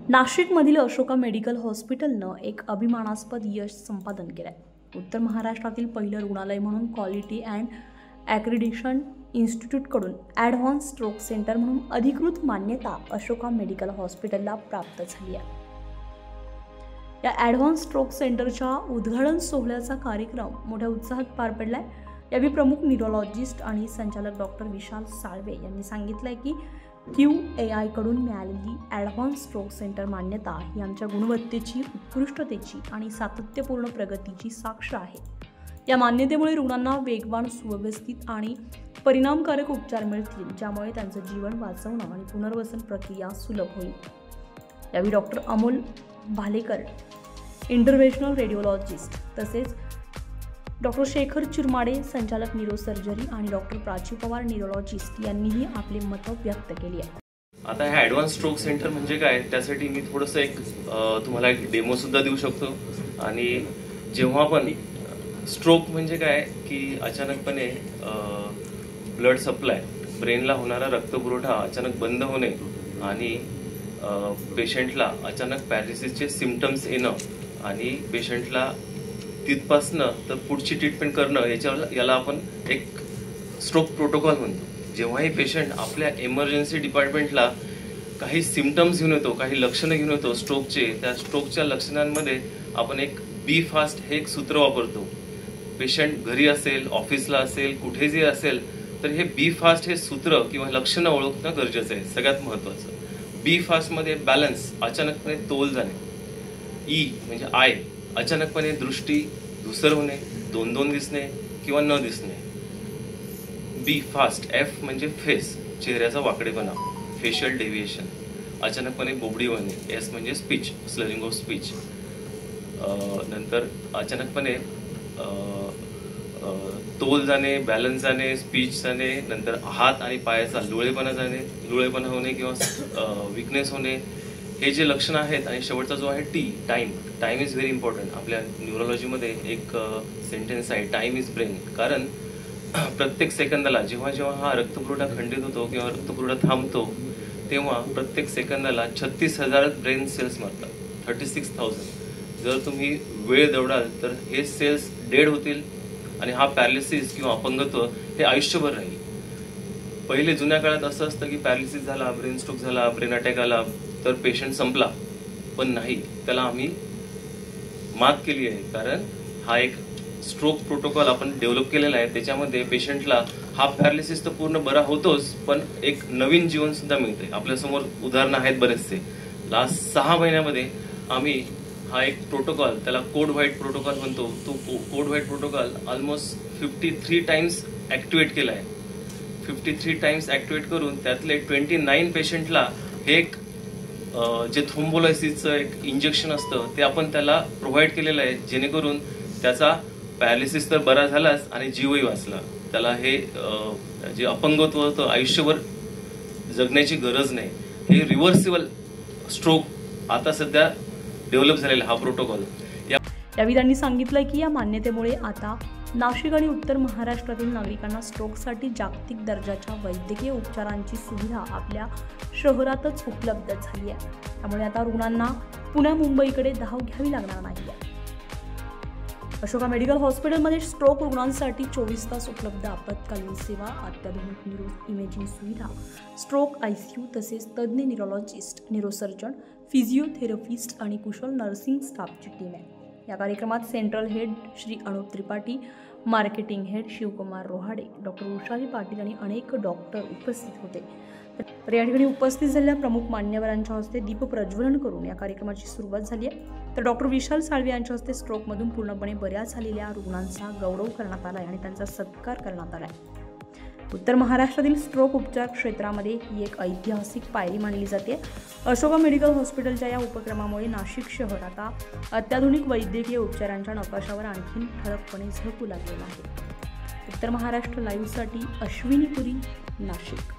नाशिकमधील अशोका मेडिकल हॉस्पिटलनं एक अभिमानास्पद यश संपादन केलं आहे। उत्तर महाराष्ट्रातील पहिलं रुग्णालय म्हणून क्वालिटी अँड ॲक्रिडिशन इन्स्टिट्यूटकडून ॲडव्हान्स स्ट्रोक सेंटर म्हणून अधिकृत मान्यता अशोका मेडिकल हॉस्पिटलला प्राप्त झाली आहे। या ॲडव्हान्स स्ट्रोक सेंटरच्या उद्घाटन सोहळ्याचा कार्यक्रम मोठ्या उत्साहात पार पडलाय। यावेळी प्रमुख न्यूरोलॉजिस्ट आणि संचालक डॉक्टर विशाल साळवे यांनी सांगितलंय की QAI कडून मिळालेली ॲडव्हान्स स्ट्रोक सेंटर मान्यता ही आमच्या गुणवत्तेची, उत्कृष्टतेची आणि सातत्यपूर्ण प्रगतीची साक्ष आहे। या मान्यतेमुळे रुग्णांना वेगवान, सुव्यवस्थित आणि परिणामकारक उपचार मिळतील, ज्यामुळे त्यांचं जीवन वाचवणं आणि पुनर्वसन प्रक्रिया सुलभ होईल। यावेळी डॉक्टर अमोल भालेकर, इंटरव्हेन्शनल रेडिओलॉजिस्ट, तसेच डॉक्टर शेखर चिरमाडे, संचालक न्यूरोसर्जरी, आणि डॉक्टर प्राची पवार, न्यूरोलॉजिस्ट यांनीही आपले मत व्यक्त केली आहे। आता हे ॲडव्हान्स स्ट्रोक सेंटर म्हणजे काय, त्यासाठी मी थोडंसं तुम्हाला एक डेमो सुद्धा देऊ शकतो। आणि जेव्हा पण स्ट्रोक म्हणजे काय की अचानकपणे ब्लड सप्लाय, ब्रेनला होणारा रक्तपुरवठा अचानक बंद होणे आणि पेशंटला अचानक पॅरालिसिसचे सिम्पटम्स येणं आणि पेशंटला तिथपासनं तर पुढची ट्रीटमेंट करणं, याला आपण एक स्ट्रोक प्रोटोकॉल म्हणतो। जेव्हाही पेशंट आपल्या इमर्जन्सी डिपार्टमेंटला काही सिम्पटम्स घेऊन येतो, काही लक्षणं घेऊन येतो स्ट्रोकचे, त्या स्ट्रोकच्या लक्षणांमध्ये आपण एक बी फास्ट हे एक सूत्र वापरतो। पेशंट घरी असेल, ऑफिसला असेल, कुठेही असेल तर हे बी फास्ट हे सूत्र किंवा लक्षणं ओळखणं गरजेचं आहे। सगळ्यात महत्त्वाचं बी फास्ट मध्ये बॅलन्स, अचानकपणे तोल जाणे, ई म्हणजे आय, अचानकपणे दृष्टी धुसर होणे, दोन दिसणे किंवा न दिसणे। बी फास्ट, एफ म्हणजे फेस, चेहऱ्याचा वाकडेपणा, फेशियल डेव्हिएशन, अचानकपणे बोबडी होणे, एस म्हणजे स्पीच, स्लरिंग ऑफ स्पीच, नंतर अचानकपणे तोल जाणे, बॅलन्स जाणे, स्पीच जाणे, नंतर हात आणि पायाचा लुळेपणा होणे किंवा विकनेस होणे, हे जे लक्षण आहेत। आणि शेवटचा जो आहे T, time is very important. आपल्या न्यूरोलॉजीमध्ये एक सेंटेन्स आहे, टाइम इज ब्रेन। कारण प्रत्येक सेकंदाला जेव्हा हा रक्तपुरवठा खंडित होतो किंवा रक्तपुरवठा थांबतो, तेव्हा प्रत्येक सेकंदाला 36,000 ब्रेन सेल्स मरतात, 36,000। जर तुम्ही वेळ दौडाल तर हे सेल्स डेड होतील आणि हा पॅरालिसिस किंवा अपंगत्व हे आयुष्यभर राहील। पहिले जुन्या काळात असं असतं की पॅरालिसिस झाला, ब्रेन स्ट्रोक झाला, ब्रेन अटॅक आला तर पेशंट संपला, पण नाही, त्याला आम्ही मात केली आहे। कारण हा एक स्ट्रोक प्रोटोकॉल आपण डेव्हलप केलेला आहे, त्याच्यामध्ये पेशंटला हा पॅरालिसिस तर पूर्ण बरा होतोच, पण एक नवीन जीवन सुद्धा मिळते। आपल्यासमोर उदाहरणं आहेत बरेचसे। लास्ट 6 महिन्यामध्ये आम्ही हा एक प्रोटोकॉल, त्याला कोड व्हाईट प्रोटोकॉल म्हणतो, तो code white protocol almost 53 times activate केला आहे। 53 टाइम्स ऍक्टिव्हेट करून त्यातले 29 पेशंटला हे एक जे थ्रोम्बोलायसिसचं एक इंजेक्शन असतं ते आपण त्याला प्रोव्हाइड केलेलं आहे, जेणेकरून त्याचा पॅरालिसिस तर बरा झालाच आणि जीवही वाचला। त्याला हे जे अपंगत्व होतं आयुष्यभर जगण्याची गरज नाही, हे रिव्हर्सिबल स्ट्रोक आता सध्या डेव्हलप झालेला हा प्रोटोकॉल। यावेळी त्यांनी सांगितलं की या मान्यतेमुळे आता नाशिक आणि उत्तर महाराष्ट्रातील नागरिकांना स्ट्रोकसाठी जागतिक दर्जाच्या वैद्यकीय उपचारांची सुविधा आपल्या शहरातच उपलब्ध झाली आहे। त्यामुळे आता रुग्णांना पुण्या मुंबईकडे धाव घ्यावी लागणार नाही। अशोका मेडिकल हॉस्पिटलमध्ये स्ट्रोक रुग्णांसाठी 24 तास उपलब्ध आपत्कालीन सेवा, अत्याधुनिक न्यूरो इमेजिंग सुविधा, स्ट्रोक ICU, तसेच तज्ज्ञ न्यूरोलॉजिस्ट, न्यूरोसर्जन, फिजिओथेरपिस्ट आणि कुशल नर्सिंग स्टाफची टीम आहे। या कार्यक्रमात central head Shri Anup Tripathi, marketing head Shivkumar Rohade, doctor Ushali Patil आणि अनेक डॉक्टर उपस्थित होते। तर या ठिकाणी उपस्थित झालेल्या प्रमुख मान्यवरांच्या हस्ते दीप प्रज्वलन करून या कार्यक्रमाची सुरुवात झाली आहे। तर डॉक्टर विशाल साळवे यांच्या हस्ते स्ट्रोकमधून पूर्णपणे बऱ्या झालेल्या रुग्णांचा गौरव करण्यात आला आणि त्यांचा सत्कार करण्यात आला। उत्तर महाराष्ट्रातील स्ट्रोक उपचार क्षेत्रामध्ये ही एक ऐतिहासिक पायरी मानली जाते। अशोका मेडिकल हॉस्पिटलच्या या उपक्रमामुळे नाशिक शहर आता अत्याधुनिक वैद्यकीय उपचारांच्या नकाशावर आणखी ठळकपणे झळकू लागलेलं आहे। उत्तर महाराष्ट्र लाईव्हसाठी अश्विनी पुरी, नाशिक।